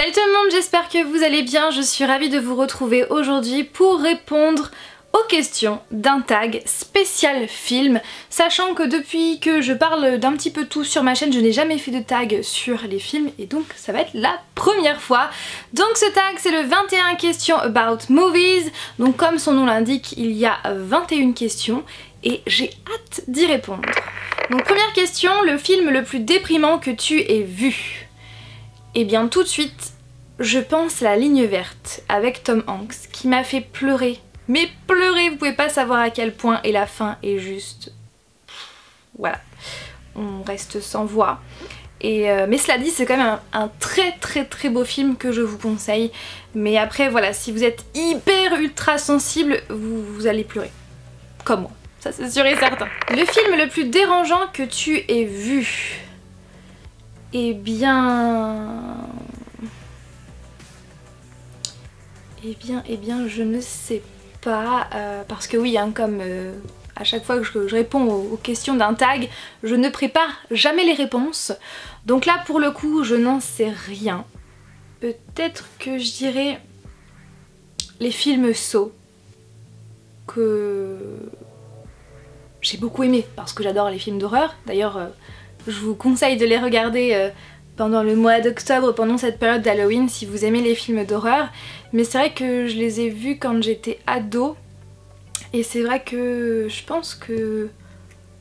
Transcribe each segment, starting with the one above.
Salut tout le monde, j'espère que vous allez bien. Je suis ravie de vous retrouver aujourd'hui pour répondre aux questions d'un tag spécial film, sachant que depuis que je parle d'un petit peu tout sur ma chaîne, je n'ai jamais fait de tag sur les films et donc ça va être la première fois. Donc ce tag c'est le 21 questions about movies, donc comme son nom l'indique il y a 21 questions et j'ai hâte d'y répondre. Donc première question, le film le plus déprimant que tu aies vu? Et bien tout de suite, je pense à La Ligne Verte avec Tom Hanks qui m'a fait pleurer. Mais pleurer, vous pouvez pas savoir à quel point, et la fin est juste... Voilà, on reste sans voix. Mais cela dit, c'est quand même un très beau film que je vous conseille. Mais après voilà, si vous êtes hyper ultra sensible, vous allez pleurer. Comme moi, ça c'est sûr et certain. Le film le plus dérangeant que tu aies vu? Eh bien, je ne sais pas, parce que oui, hein, comme à chaque fois que je réponds aux questions d'un tag, je ne prépare jamais les réponses. Donc là, pour le coup, je n'en sais rien. Peut-être que je dirais les films Saw, que j'ai beaucoup aimé, parce que j'adore les films d'horreur. D'ailleurs, je vous conseille de les regarder pendant le mois d'octobre, pendant cette période d'Halloween, si vous aimez les films d'horreur. Mais c'est vrai que je les ai vus quand j'étais ado, et c'est vrai que je pense que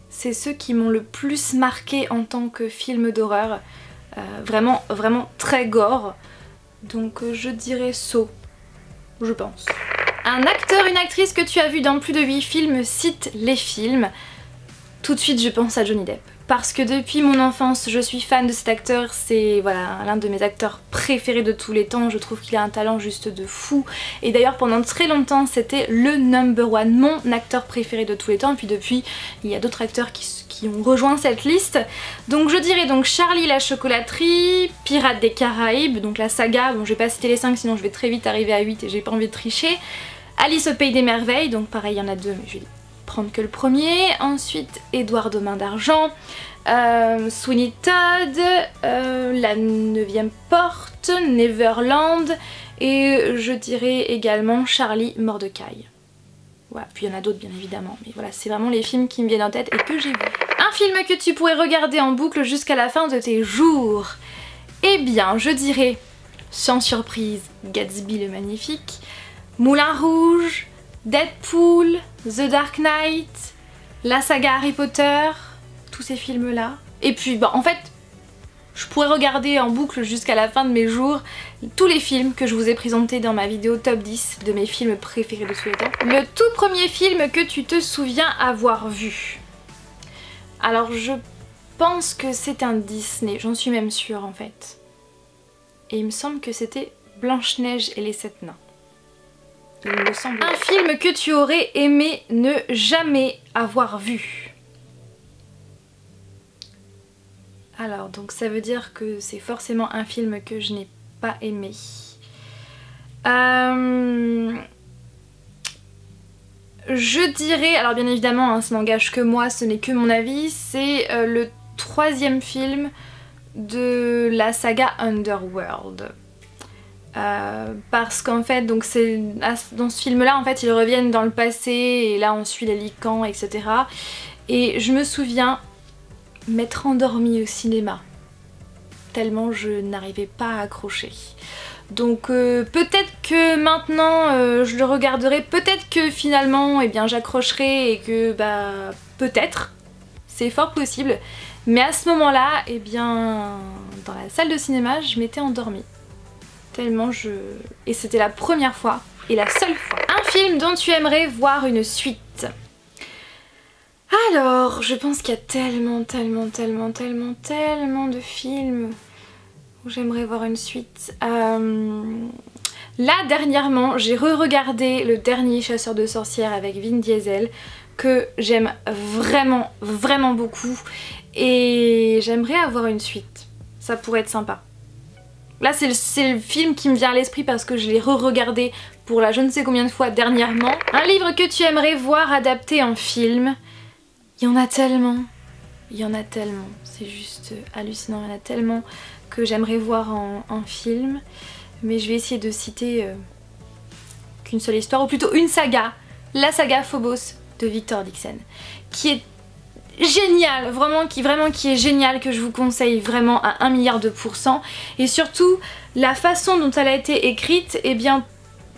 c'est ceux qui m'ont le plus marqué en tant que film d'horreur. Vraiment très gore. Donc je dirais Saw, je pense. Un acteur, une actrice que tu as vu dans plus de 8 films, cite les films. Tout de suite je pense à Johnny Depp. Parce que depuis mon enfance, je suis fan de cet acteur, c'est voilà, l'un de mes acteurs préférés de tous les temps, je trouve qu'il a un talent juste de fou. Et d'ailleurs pendant très longtemps c'était le #1, mon acteur préféré de tous les temps, et puis depuis il y a d'autres acteurs qui ont rejoint cette liste. Donc je dirais donc Charlie la chocolaterie, Pirates des Caraïbes, donc la saga, bon je vais pas citer les 5 sinon je vais très vite arriver à 8 et j'ai pas envie de tricher. Alice au pays des merveilles, donc pareil il y en a 2 mais je vais prendre que le premier. Ensuite Édouard aux mains d'argent, Sweeney Todd, La 9e porte, Neverland, et je dirais également Charlie Mordecai. Voilà, puis il y en a d'autres bien évidemment, mais voilà, c'est vraiment les films qui me viennent en tête et que j'ai vus. Un film que tu pourrais regarder en boucle jusqu'à la fin de tes jours? Eh bien, je dirais, sans surprise, Gatsby le Magnifique, Moulin Rouge, Deadpool, The Dark Knight, la saga Harry Potter, tous ces films là. Et puis bah, en fait je pourrais regarder en boucle jusqu'à la fin de mes jours tous les films que je vous ai présentés dans ma vidéo top 10 de mes films préférés de tous les temps. Le tout premier film que tu te souviens avoir vu? Alors je pense que c'est un Disney, j'en suis même sûre en fait. Et il me semble que c'était Blanche-Neige et les 7 nains. Il me semble. Un film que tu aurais aimé ne jamais avoir vu? Alors donc ça veut dire que c'est forcément un film que je n'ai pas aimé. Je dirais, alors bien évidemment hein, ça n'engage que moi, ce n'est que mon avis, c'est le 3e film de la saga Underworld. Parce qu'en fait donc c'est dans ce film là en fait ils reviennent dans le passé et là on suit les Lycans etc. Et je me souviens m'être endormie au cinéma tellement je n'arrivais pas à accrocher. Donc peut-être que maintenant je le regarderai, peut-être que finalement eh bien j'accrocherai et que bah peut-être, c'est fort possible, mais à ce moment là eh bien dans la salle de cinéma je m'étais endormie. Tellement et c'était la première fois et la seule fois. Un film dont tu aimerais voir une suite? Alors, je pense qu'il y a tellement de films où j'aimerais voir une suite. Là, dernièrement, j'ai re-regardé le dernier Chasseur de sorcières avec Vin Diesel, que j'aime vraiment beaucoup. Et j'aimerais avoir une suite. Ça pourrait être sympa. Là c'est le film qui me vient à l'esprit parce que je l'ai re-regardé pour la je ne sais combien de fois dernièrement. Un livre que tu aimerais voir adapté en film? Il y en a tellement. Il y en a tellement, c'est juste hallucinant, il y en a tellement que j'aimerais voir en film. Mais je vais essayer de citer qu'une seule histoire, ou plutôt une saga, la saga Phobos de Victor Dixon, qui est géniale, vraiment qui est géniale, que je vous conseille vraiment à 1 milliard de %. Et surtout, la façon dont elle a été écrite, eh bien,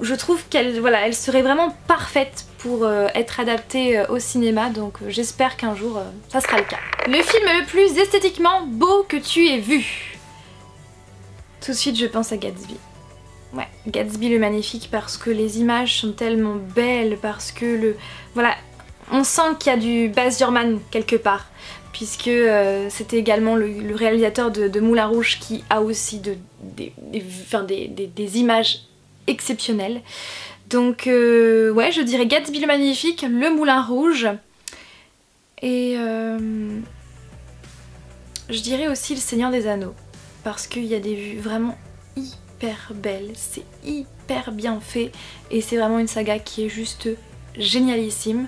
je trouve qu'elle elle serait vraiment parfaite pour être adaptée au cinéma, donc j'espère qu'un jour ça sera le cas. Le film le plus esthétiquement beau que tu aies vu? Tout de suite je pense à Gatsby. Ouais, Gatsby le magnifique, parce que les images sont tellement belles, parce que on sent qu'il y a du Baz Luhrmann quelque part, puisque c'était également le réalisateur de Moulin Rouge, qui a aussi des images exceptionnelles. Donc ouais, je dirais Gatsby le magnifique, le Moulin Rouge, et je dirais aussi le Seigneur des Anneaux, parce qu'il y a des vues vraiment hyper belles, c'est hyper bien fait, et c'est vraiment une saga qui est juste génialissime.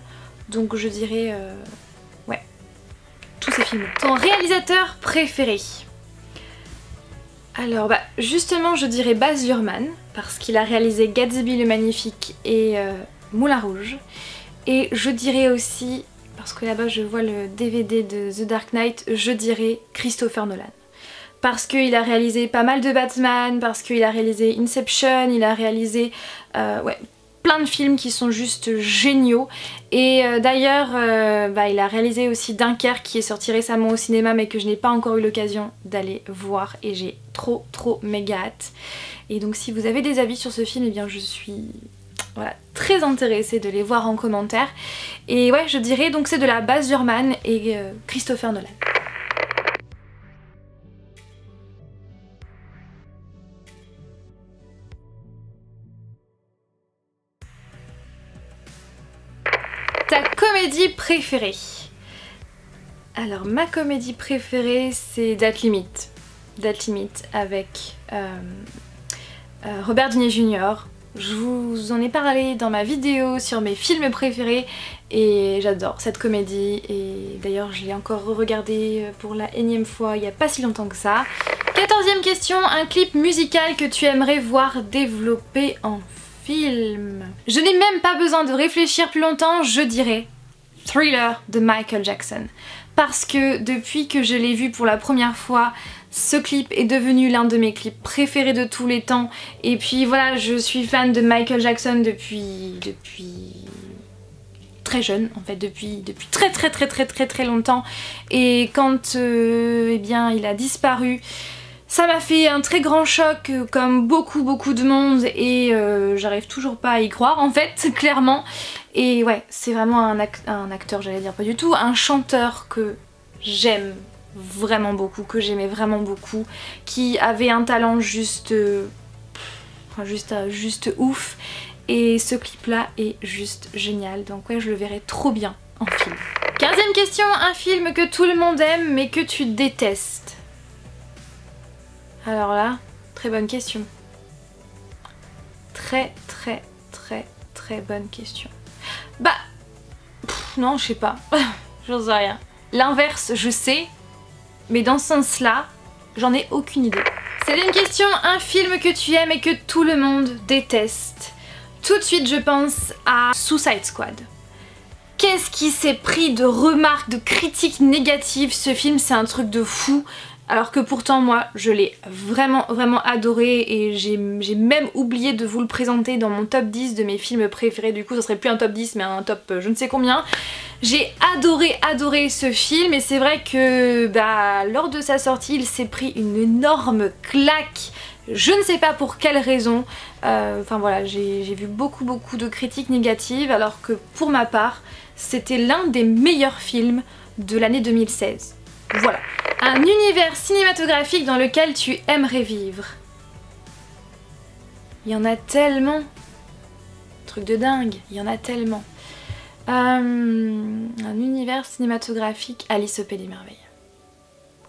Donc je dirais ouais, tous ces films. Ton réalisateur préféré? Alors bah justement je dirais Baz Luhrmann, parce qu'il a réalisé Gatsby le magnifique et Moulin Rouge. Et je dirais aussi, parce que là-bas je vois le DVD de The Dark Knight, je dirais Christopher Nolan. Parce qu'il a réalisé pas mal de Batman, parce qu'il a réalisé Inception, il a réalisé ouais, plein de films qui sont juste géniaux. Et d'ailleurs il a réalisé aussi Dunkerque, qui est sorti récemment au cinéma mais que je n'ai pas encore eu l'occasion d'aller voir, et j'ai trop méga hâte. Et donc si vous avez des avis sur ce film, eh bien je suis très intéressée de les voir en commentaire. Et ouais, je dirais donc c'est de la Baz Luhrmann et Christopher Nolan. Ta comédie préférée? Alors ma comédie préférée c'est Date Limit. Date Limit avec Robert Downey Jr. Je vous en ai parlé dans ma vidéo sur mes films préférés et j'adore cette comédie, et d'ailleurs je l'ai encore re-regardée pour la énième fois il n'y a pas si longtemps que ça. 14e question, un clip musical que tu aimerais voir développé en film. Je n'ai même pas besoin de réfléchir plus longtemps, je dirais Thriller de Michael Jackson. Parce que depuis que je l'ai vu pour la première fois, ce clip est devenu l'un de mes clips préférés de tous les temps. Et puis voilà, je suis fan de Michael Jackson depuis très jeune, en fait, depuis très longtemps. Et quand eh bien, il a disparu, ça m'a fait un très grand choc, comme beaucoup de monde, et j'arrive toujours pas à y croire en fait, clairement. Et ouais, c'est vraiment un acteur, j'allais dire pas du tout, un chanteur que j'aime vraiment beaucoup, que j'aimais vraiment beaucoup, qui avait un talent juste ouf, et ce clip là est juste génial, donc ouais, je le verrai trop bien en film. 15e question, un film que tout le monde aime mais que tu détestes. Alors là, très bonne question. Très bonne question. Bah, non, je sais pas. J'en sais rien. L'inverse, je sais, mais dans ce sens-là, j'en ai aucune idée. C'est une question, un film que tu aimes et que tout le monde déteste. Tout de suite, je pense à Suicide Squad. Qu'est-ce qui s'est pris de remarques, de critiques négatives? Ce film, c'est un truc de fou. Alors que pourtant moi je l'ai vraiment adoré, et j'ai même oublié de vous le présenter dans mon top 10 de mes films préférés. Du coup ça serait plus un top 10 mais un top je ne sais combien. J'ai adoré ce film, et c'est vrai que lors de sa sortie il s'est pris une énorme claque. Je ne sais pas pour quelle raison. Enfin voilà, j'ai vu beaucoup de critiques négatives, alors que pour ma part c'était l'un des meilleurs films de l'année 2016. Voilà. Un univers cinématographique dans lequel tu aimerais vivre. Il y en a tellement. Truc de dingue, il y en a tellement. Un univers cinématographique, Alice au Pays des Merveilles.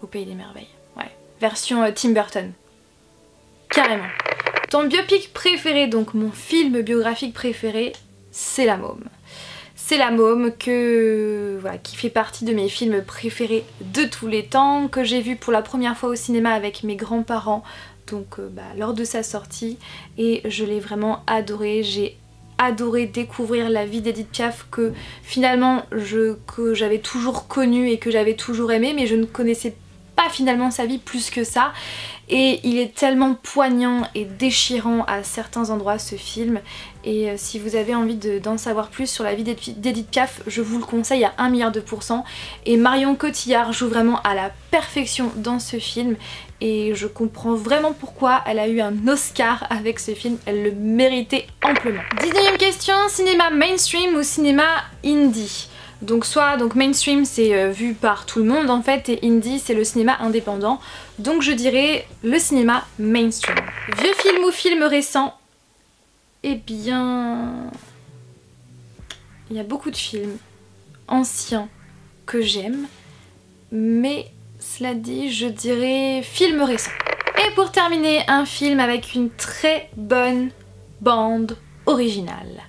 Au Pays des Merveilles, ouais. Version Tim Burton. Carrément. Ton biopic préféré, donc mon film biographique préféré, c'est La Môme. C'est La Môme, voilà, qui fait partie de mes films préférés de tous les temps, que j'ai vu pour la première fois au cinéma avec mes grands-parents, donc lors de sa sortie, et je l'ai vraiment adoré. J'ai adoré découvrir la vie d'Edith Piaf que finalement que j'avais toujours connue et que j'avais toujours aimé, mais je ne connaissais pas finalement sa vie plus que ça. Et il est tellement poignant et déchirant à certains endroits ce film, et si vous avez envie d'en savoir plus sur la vie d'Edith Piaf, je vous le conseille à 1 milliard de %. Et Marion Cotillard joue vraiment à la perfection dans ce film, et je comprends vraiment pourquoi elle a eu un Oscar avec ce film, elle le méritait amplement. 19e question, cinéma mainstream ou cinéma indie? Donc mainstream c'est vu par tout le monde en fait, et indie c'est le cinéma indépendant. Donc je dirais le cinéma mainstream. Vieux film ou film récent? Eh bien... il y a beaucoup de films anciens que j'aime, mais cela dit je dirais film récent. Et pour terminer, un film avec une très bonne bande originale.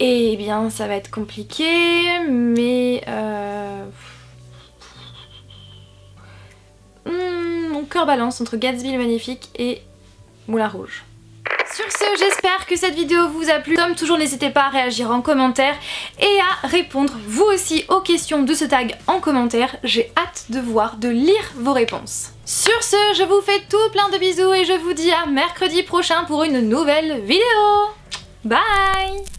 Eh bien ça va être compliqué, mais mon cœur balance entre Gatsby le Magnifique et Moulin Rouge. Sur ce, j'espère que cette vidéo vous a plu. Comme toujours, n'hésitez pas à réagir en commentaire et à répondre vous aussi aux questions de ce tag en commentaire. J'ai hâte de lire vos réponses. Sur ce, je vous fais tout plein de bisous et je vous dis à mercredi prochain pour une nouvelle vidéo. Bye!